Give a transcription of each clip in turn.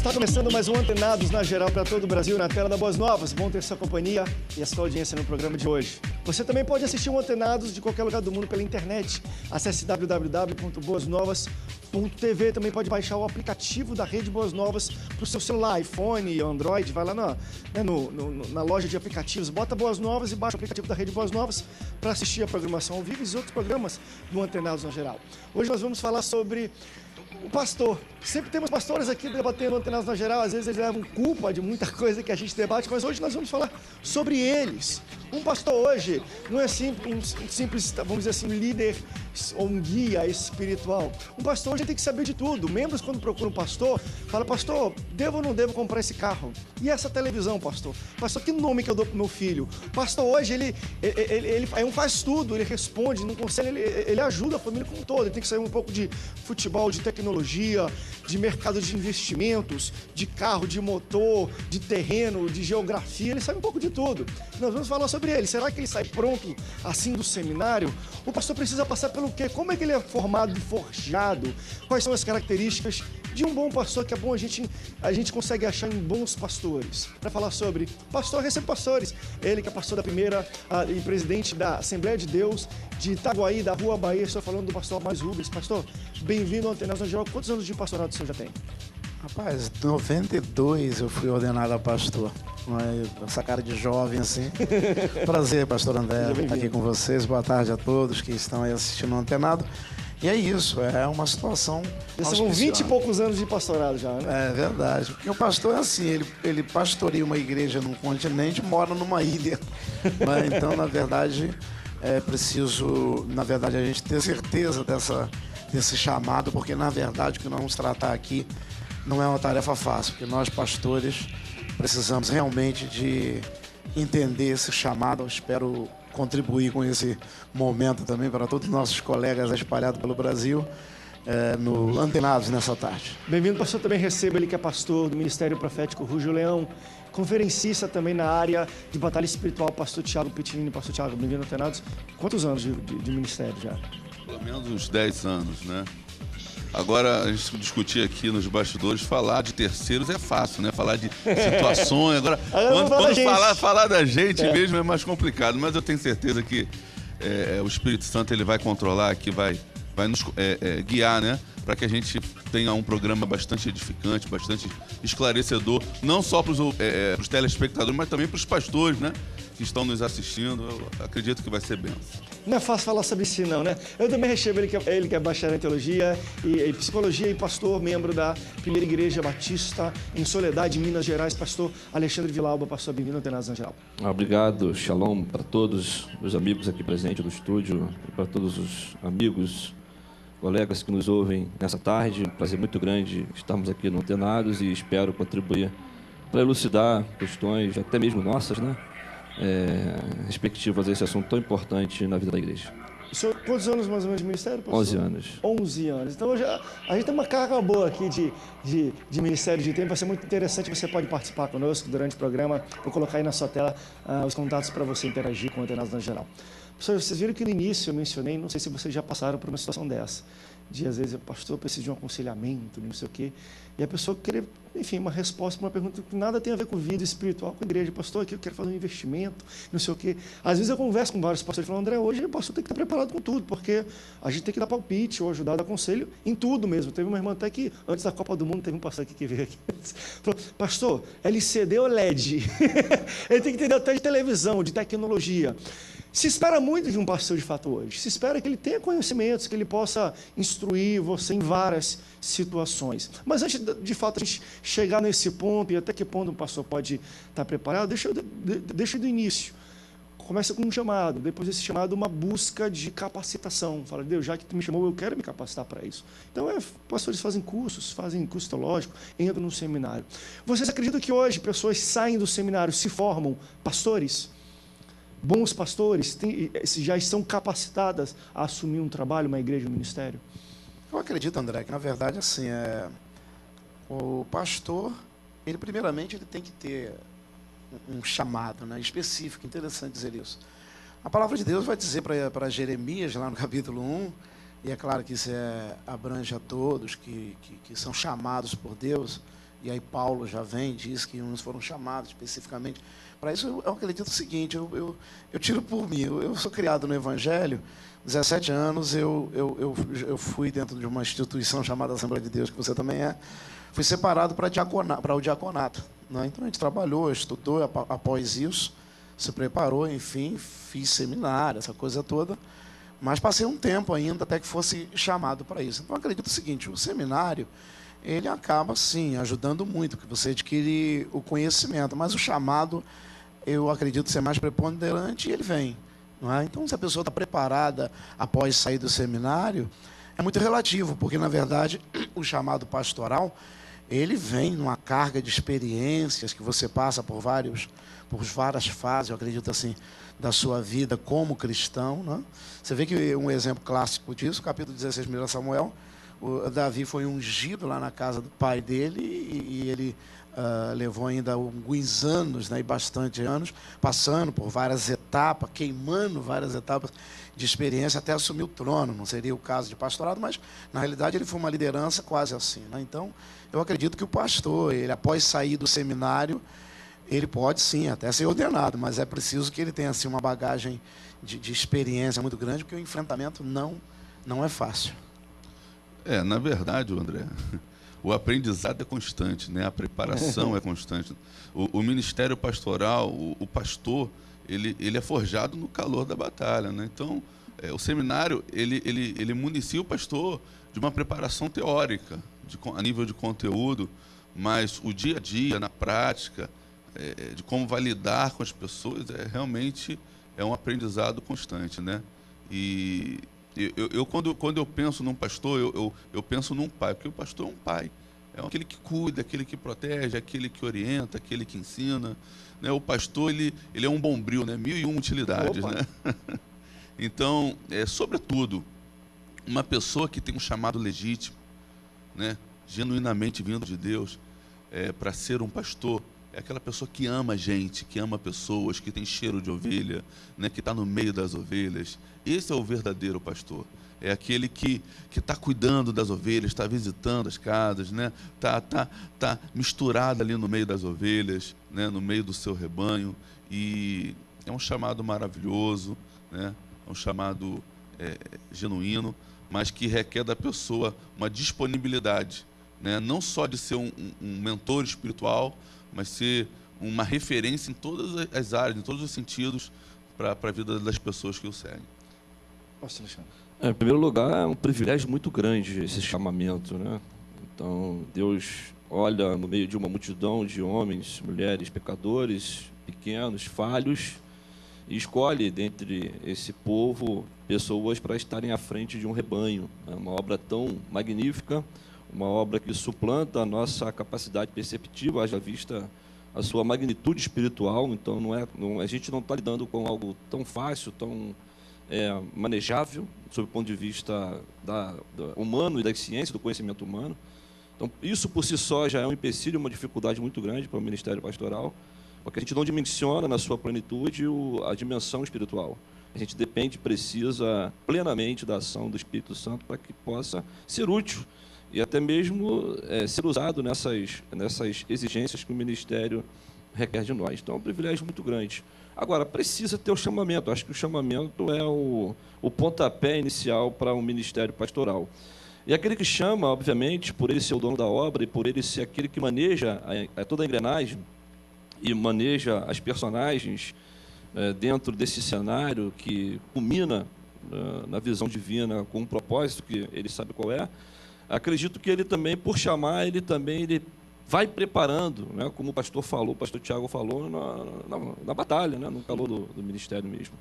Está começando mais um Antenados na Geral para todo o Brasil, na tela da Boas Novas. Bom ter sua companhia e a sua audiência no programa de hoje. Você também pode assistir um Antenados de qualquer lugar do mundo pela internet. Acesse www.boasnovas.tv. Também pode baixar o aplicativo da Rede Boas Novas para o seu celular, iPhone, Android. Vai lá na loja de aplicativos, bota Boas Novas e baixa o aplicativo da Rede Boas Novas para assistir a programação ao vivo e os outros programas do Antenados na Geral. Hoje nós vamos falar sobre o pastor. Sempre temos pastores aqui debatendo Antenados na Geral, às vezes eles levam culpa de muita coisa que a gente debate, mas hoje nós vamos falar sobre eles. Um pastor hoje não é simples, vamos dizer assim, líder ou um guia espiritual. Um pastor hoje tem que saber de tudo. Membros, quando procuram um pastor, falam: pastor, devo ou não devo comprar esse carro? E essa televisão, pastor? Pastor, que nome que eu dou pro meu filho? Pastor, hoje ele faz tudo, ele responde, não conselho, ele ajuda a família como um todo. Ele tem que saber um pouco de futebol, de tecnologia, de mercado de investimentos, de carro, de motor, de terreno, de geografia. Ele sabe um pouco de tudo. Nós vamos falar sobre ele. Será que ele sai pronto assim do seminário? O pastor precisa passar pelo quê? Como é que ele é formado e forjado? Quais são as características de um bom pastor que é bom a gente consegue achar em bons pastores? Para falar sobre pastor, recebe pastores. Ele que é pastor da primeira e presidente da Assembleia de Deus de Itaguaí, da Rua Bahia. Estou falando do pastor Márcio Rubens. Pastor, bem-vindo ao Antenados na Geral. Quantos anos de pastorado o senhor já tem? Rapaz, em 92 eu fui ordenado a pastor. Essa cara de jovem assim. Prazer, pastor André, estar aqui com vocês. Boa tarde a todos que estão aí assistindo o Antenado. E é isso, é uma situação. São 20 e poucos anos de pastorado já, né? É verdade. Porque o pastor é assim, ele pastoreia uma igreja num continente e mora numa ilha. Então, na verdade, é preciso, a gente ter certeza desse chamado, porque, na verdade, o que nós vamos tratar aqui não é uma tarefa fácil, porque nós, pastores, precisamos realmente de entender esse chamado. Eu espero contribuir com esse momento também para todos os nossos colegas espalhados pelo Brasil, no Antenados nessa tarde. Bem-vindo, pastor. Também recebo ele que é pastor do Ministério Profético Rúgio Leão, conferencista também na área de batalha espiritual, pastor Tiago Pitinini. Pastor Tiago, bem-vindo ao Antenados. Quantos anos de ministério já? Pelo menos uns 10 anos, né? Agora, a gente discutir aqui nos bastidores, falar de terceiros é fácil, né? Falar de situações. Agora quando falar da gente mesmo é mais complicado. Mas eu tenho certeza que o Espírito Santo ele vai controlar, que vai nos guiar, né? Para que a gente tenha um programa bastante edificante, bastante esclarecedor, não só para os telespectadores, mas também para os pastores, né? Que estão nos assistindo. Eu acredito que vai ser bênção. Não é fácil falar sobre si, não, né? Eu também recebo ele que é bacharel em teologia e psicologia e pastor, membro da Primeira Igreja Batista em Soledade, Minas Gerais, pastor Alexandre Vilauba. Pastor, bem-vindo ao Antenados na Geral. Obrigado, shalom para todos os amigos aqui presentes no estúdio e para todos os amigos, colegas que nos ouvem nessa tarde. Prazer muito grande estarmos aqui no Antenados e espero contribuir para elucidar questões, até mesmo nossas, né? Respectivas a esse assunto tão importante na vida da igreja. O senhor, quantos anos mais ou menos de ministério, pastor? 11 anos. 11 anos. Então a gente tem uma carga boa aqui de ministério de tempo. Vai ser muito interessante. Você pode participar conosco durante o programa. Vou colocar aí na sua tela os contatos para você interagir com o Antenados na Geral. Professor, vocês viram que no início eu mencionei, não sei se vocês já passaram por uma situação dessa, de às vezes, pastor, eu preciso de um aconselhamento, não sei o quê, e a pessoa querer, enfim, uma resposta para uma pergunta que nada tem a ver com vida espiritual, com a igreja. Pastor, aqui eu quero fazer um investimento, não sei o quê. Às vezes eu converso com vários pastores e falo: André, hoje o pastor tem que estar preparado com tudo, porque a gente tem que dar palpite ou ajudar, dar conselho em tudo mesmo. Teve uma irmã até que, antes da Copa do Mundo, teve um pastor aqui que veio aqui, falou: pastor, LCD ou LED? Ele tem que entender até de televisão, de tecnologia. Se espera muito de um pastor de fato hoje. Se espera que ele tenha conhecimentos, que ele possa instruir você em várias situações. Mas antes de fato a gente chegar nesse ponto, e até que ponto um pastor pode estar preparado, deixa do início. Começa com um chamado, depois desse chamado uma busca de capacitação. Fala: Deus, já que tu me chamou, eu quero me capacitar para isso. Então, pastores fazem curso teológico, entram no seminário. Vocês acreditam que hoje pessoas saem do seminário, se formam pastores? Bons pastores já estão capacitadas a assumir um trabalho, uma igreja, um ministério? Eu acredito, André, que na verdade assim, o pastor, ele primeiramente ele tem que ter um chamado, né, específico. Interessante dizer isso. A palavra de Deus vai dizer para Jeremias, lá no capítulo 1, e é claro que isso abrange a todos que são chamados por Deus, E aí Paulo já vem, diz que uns foram chamados especificamente. Para isso, eu acredito o seguinte, eu tiro por mim. Eu sou criado no Evangelho, 17 anos, eu fui dentro de uma instituição chamada Assembleia de Deus, que você também é, fui separado para o diaconato. Né? Então, a gente trabalhou, estudou, após isso, se preparou, enfim, fiz seminário, essa coisa toda. Mas passei um tempo ainda até que fosse chamado para isso. Então, eu acredito o seguinte, o seminário, ele acaba, sim, ajudando muito, porque você adquire o conhecimento, mas o chamado, eu acredito ser mais preponderante e ele vem. Não é? Então, se a pessoa está preparada após sair do seminário, é muito relativo, porque, na verdade, o chamado pastoral, ele vem numa carga de experiências que você passa por várias fases, eu acredito assim, da sua vida como cristão. Né? Você vê que um exemplo clássico disso, capítulo 16 de 1 Samuel, o Davi foi ungido lá na casa do pai dele e ele levou ainda alguns anos, né, e bastante anos, passando por várias etapas, queimando várias etapas de experiência até assumir o trono. Não seria o caso de pastorado, mas na realidade ele foi uma liderança quase assim. Né? Então, eu acredito que o pastor, ele após sair do seminário, ele pode sim até ser ordenado, mas é preciso que ele tenha assim, uma bagagem de experiência muito grande, porque o enfrentamento não é fácil. Na verdade, André, o aprendizado é constante, né? A preparação é constante. O ministério pastoral, o pastor, ele é forjado no calor da batalha, né? Então, o seminário, ele municia o pastor de uma preparação teórica, a nível de conteúdo, mas o dia a dia, na prática, de como vai lidar com as pessoas, realmente é um aprendizado constante, né? E quando eu penso num pastor, eu penso num pai, porque o pastor é um pai. É aquele que cuida, aquele que protege, aquele que orienta, aquele que ensina. Né? O pastor, ele é um bombril, né? 1001 utilidades. Né? Então, sobretudo, uma pessoa que tem um chamado legítimo, né? Genuinamente vindo de Deus, para ser um pastor, é aquela pessoa que ama gente, que ama pessoas, que tem cheiro de ovelha, né? Que está no meio das ovelhas. Esse é o verdadeiro pastor. É aquele que está cuidando das ovelhas, está visitando as casas, né? Tá misturado ali no meio das ovelhas, né? No meio do seu rebanho. E é um chamado maravilhoso, né? É um chamado genuíno, mas que requer da pessoa uma disponibilidade, né? Não só de ser um mentor espiritual, mas ser uma referência em todas as áreas, em todos os sentidos, para a vida das pessoas que o seguem. Nossa, Alexandre. Em primeiro lugar, é um privilégio muito grande esse chamamento, né? Então, Deus olha no meio de uma multidão de homens, mulheres, pecadores, pequenos, falhos, e escolhe dentre esse povo pessoas para estarem à frente de um rebanho. É uma obra tão magnífica, uma obra que suplanta a nossa capacidade perceptiva, haja vista a sua magnitude espiritual. Então, a gente não está lidando com algo tão fácil, tão manejável, sob o ponto de vista humano e da ciência, do conhecimento humano. Então, isso por si só já é um empecilho, uma dificuldade muito grande para o ministério pastoral, porque a gente não dimensiona na sua plenitude a dimensão espiritual. A gente precisa plenamente da ação do Espírito Santo para que possa ser útil e até mesmo ser usado nessas exigências que o ministério requer de nós. Então, é um privilégio muito grande. Agora, precisa ter o chamamento. Acho que o chamamento é o pontapé inicial para um ministério pastoral. E aquele que chama, obviamente, por ele ser o dono da obra e por ele ser aquele que maneja toda a engrenagem e maneja as personagens dentro desse cenário que culmina na visão divina com um propósito que ele sabe qual é, acredito que ele também, por chamar, ele vai preparando, né, como o pastor Tiago falou, na batalha, né, no calor do ministério mesmo.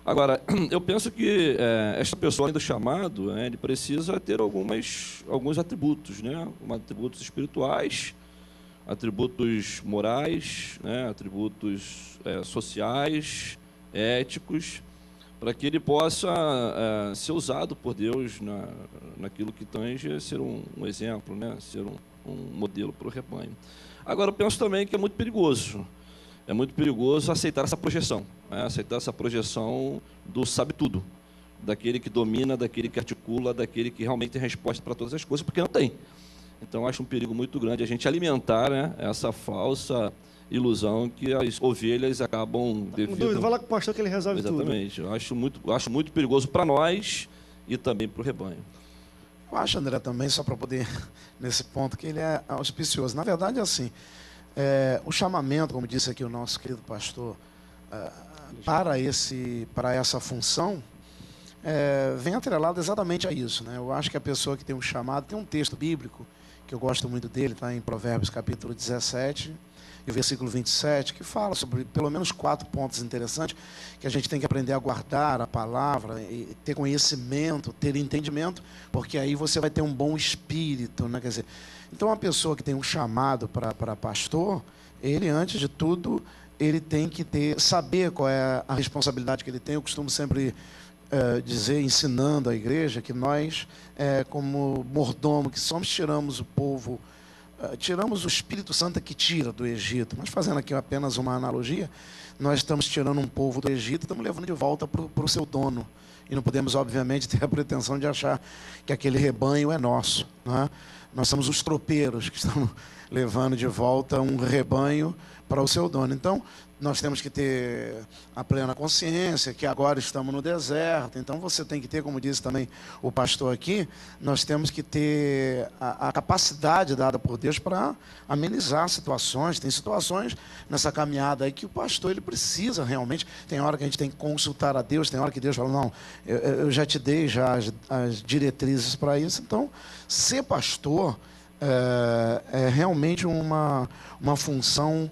Agora, eu penso que esta pessoa, além do chamado, ele precisa ter alguns atributos, né, atributos espirituais, atributos morais, né, atributos sociais, éticos, para que ele possa ser usado por Deus naquilo que tange ser um exemplo, né, ser um modelo para o rebanho. Agora, eu penso também que é muito perigoso aceitar essa projeção, né? Aceitar essa projeção do sabe-tudo, daquele que domina, daquele que articula, daquele que realmente tem resposta para todas as coisas, porque não tem. Então, acho um perigo muito grande a gente alimentar, né, essa falsa ilusão que as ovelhas acabam... Dúvida, vai lá com o pastor que ele resolve tudo. Exatamente. Eu acho muito perigoso para nós e também para o rebanho. Eu acho, André, também, só para poder, nesse ponto, que ele é auspicioso. Na verdade, é assim, o chamamento, como disse aqui o nosso querido pastor, para essa função, vem atrelado exatamente a isso, né? Eu acho que a pessoa que tem um chamado, tem um texto bíblico, que eu gosto muito dele, está em Provérbios capítulo 17, e o versículo 27, que fala sobre pelo menos 4 pontos interessantes, que a gente tem que aprender a guardar a palavra, e ter conhecimento, ter entendimento, porque aí você vai ter um bom espírito, né? Quer dizer, então, uma pessoa que tem um chamado para pastor, ele, antes de tudo, ele tem que saber qual é a responsabilidade que ele tem. Eu costumo sempre dizer, ensinando a igreja, que nós, como mordomo que somos, tiramos o povo, tiramos o Espírito Santo que tira do Egito. Mas, fazendo aqui apenas uma analogia, nós estamos tirando um povo do Egito e estamos levando de volta para o seu dono. E não podemos, obviamente, ter a pretensão de achar que aquele rebanho é nosso, não é? Nós somos os tropeiros que estamos levando de volta um rebanho para o seu dono. Então, nós temos que ter a plena consciência que agora estamos no deserto. Então, você tem que ter, como disse também o pastor aqui, nós temos que ter a capacidade dada por Deus para amenizar situações. Tem situações nessa caminhada aí que o pastor ele precisa realmente. Tem hora que a gente tem que consultar a Deus, tem hora que Deus fala, não, eu já te dei já as diretrizes para isso. Então, ser pastor é realmente uma função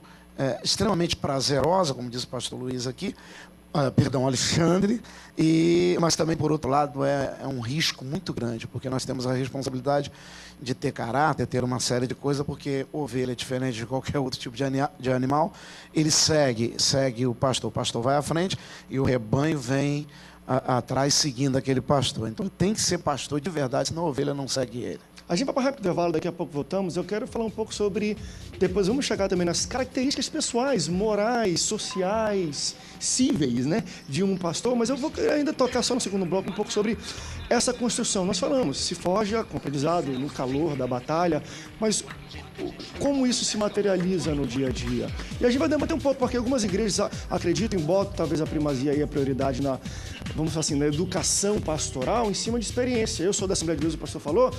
extremamente prazerosa, como diz o pastor Luiz aqui, Alexandre, mas também, por outro lado, é um risco muito grande, porque nós temos a responsabilidade de ter caráter, ter uma série de coisas, porque ovelha é diferente de qualquer outro tipo de animal, ele segue o pastor vai à frente e o rebanho vem atrás seguindo aquele pastor. Então tem que ser pastor de verdade, senão a ovelha não segue ele. A gente vai para o rápido intervalo, daqui a pouco voltamos. Eu quero falar um pouco sobre, depois vamos chegar também nas características pessoais, morais, sociais, cíveis, né, de um pastor, mas eu vou ainda tocar só no segundo bloco um pouco sobre essa construção. Nós falamos, se forja com aprendizado, no calor da batalha, mas como isso se materializa no dia a dia? E a gente vai debater um pouco, porque algumas igrejas acreditam, botam talvez a primazia e a prioridade na, vamos falar assim, na educação pastoral em cima de experiência. Eu sou da Assembleia de Deus, o pastor falou.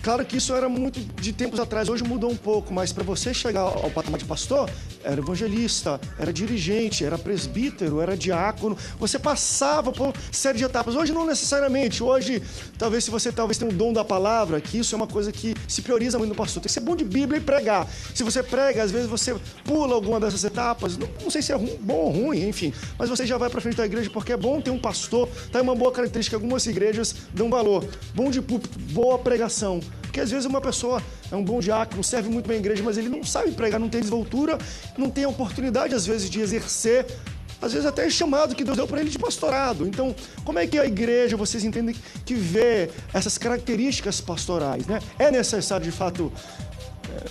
Claro que isso era muito de tempos atrás, hoje mudou um pouco, mas para você chegar ao patamar de pastor, era evangelista, era dirigente, era presbítero, era diácono, você passava por série de etapas. Hoje não necessariamente, hoje talvez se você tem um dom da palavra, que isso é uma coisa que se prioriza muito no pastor, tem que ser bom de Bíblia e pregar. Se você prega, às vezes você pula alguma dessas etapas, não sei se é bom ou ruim, enfim, mas você já vai para frente da igreja porque é bom ter um pastor, tá? É uma boa característica, algumas igrejas dão valor, bom de púlpito, boa pregação. Porque às vezes uma pessoa é um bom diácono, serve muito bem a igreja, mas ele não sabe pregar, não tem desenvoltura, não tem a oportunidade às vezes de exercer, às vezes até é chamado que Deus deu para ele de pastorado. Então, como é que a igreja, vocês entendem que vê essas características pastorais, né? É necessário de fato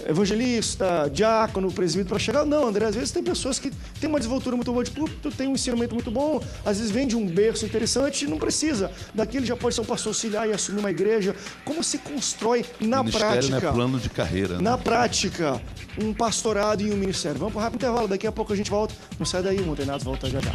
evangelista, diácono, presbítero para chegar? Não, André, às vezes tem pessoas que têm uma desenvoltura muito boa de púlpito, tem um ensinamento muito bom, às vezes vem de um berço interessante e não precisa. Daqui ele já pode ser um pastor auxiliar e assumir uma igreja. Como se constrói na prática? Não é plano de carreira, né? Na prática, um pastorado e um ministério. Vamos para o rápido intervalo, daqui a pouco a gente volta. Não sai daí, o Montenados volta já já.